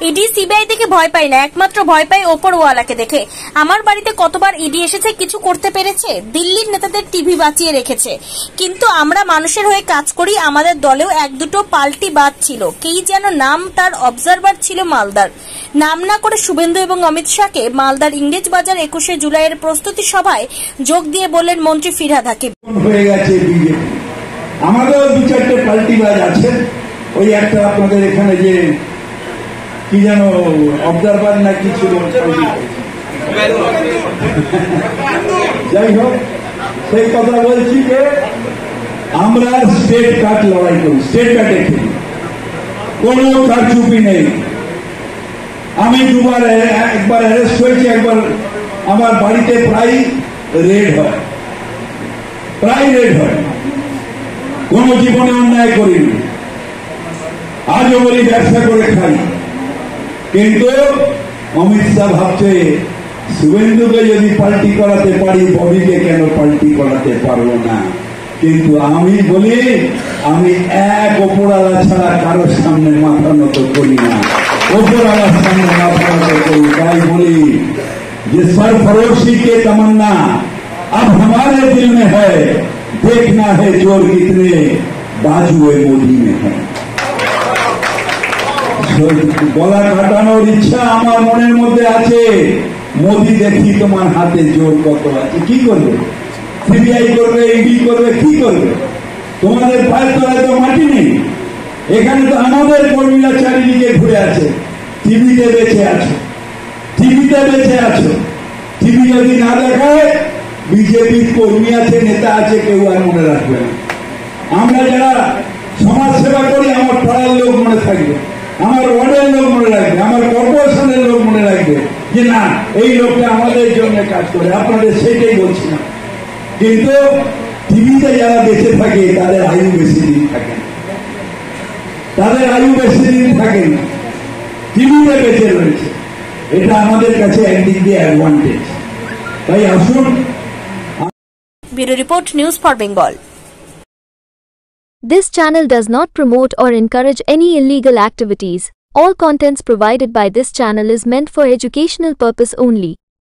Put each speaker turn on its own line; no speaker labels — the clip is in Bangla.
ইডি সিবিআই থেকে ভয় পায় না, একমাত্র ভয় পায় ওপরওয়ালাকে দেখে। আমার বাড়িতে কতবার ইডি এসেছে, কিছু করতে পেরেছে? দিল্লির নেতাদের টিভি বাঁচিয়ে রেখেছে। কিন্তু আমরা মানুষের হয়ে কাজ করি। আমাদের দলেও এক দুটো পাল্টি বাদ ছিল। কেই যেন নাম, তার অবজারভার ছিল মালদার। নাম না করে শুভেন্দু এবং অমিত শাহকে মালদার ইংরেজ বাজার 21শে জুলাইয়ের প্রস্তুতি সভায় যোগ দিয়ে বললেন মন্ত্রী ফিরহাদ হাকিম।
হয়ে গেছে বিজেপি, আমাদের দু চারটে পাল্টি বাজ আছে। ওই একটা আপনাদের এখানে যে কি যেন অবজারভার না কি ছিল, যাই হোক সেই কথা বলছি যে আমরা স্টেট কার্ড লড়াই করি, স্টেট কার্ডে খেলি, কোনো কারচুপি নেই। আমি দুবার, একবার অ্যারেস্ট হয়েছি, একবার আমার বাড়িতে প্রায় রেড হয়, প্রায় রেড হয়। কোন জীবনে অন্যায় করিনি, আজও বলি ব্যবসা করে খাই। কিন্তু অমিত শাহ ভাবছে শুভেন্দুকে যদি পাল্টি করাতে পারি, ববিকে কেন পাল্টি করাতে পারবো না? কিন্তু আমি বলি আমি এক ওপরওয়ালা ছাড়া কারোর সামনে মাথা নত করি না, ওপরওয়ালার সামনে মাথা নত করি। তাই বলি যে सरफरोशी के तमन्ना अब हमारे दिल में है, देखना है जोर कितने बाजुए मोदी में है। গলা কাটানোর ইচ্ছা আমার মনের মধ্যে আছে। মোদি দেখি তোমার হাতে জোর কত আছে। কি করবে? সিবিআই করবে, ইডি করবে, কি করবে? তোমাদের পায়ের তলায় তো মাটি নেই। এখানে তো আমাদের কর্মীরা চারিদিকে ঘুরে আছে, টিভিতে বেঁচে আছে, টিভিতে বেঁচে আছো। টিভি যদি না দেখায়, বিজেপির কর্মী আছে, নেতা আছে, কেউ আর মনে রাখবে না। আমরা যারা সমাজ সেবা করি, আমার পাড়ার লোক মনে থাকবে, আমার ওয়ার্ডের লোক মনে রাখবে, আমার কর্পোরেশনের লোক মনে রাখবে যে না, এই লোকটা আমাদের জন্য কাজ করে। আপনাদের সেটাই বলছি না। কিন্তু টিভিতে যারা বেঁচে থাকে তাদের আয়ু বেশি দিন থাকে না, তাদের আয়ু বেশি দিন থাকে না, টিভিতে বেঁচে রয়েছে। এটা আমাদের কাছে একদিক দিয়ে অ্যাডভান্টেজ। তাই আসুন।
Bureau report, news for Bengal.
This channel does not promote or encourage any illegal activities. All contents provided by this channel is meant for educational purpose only.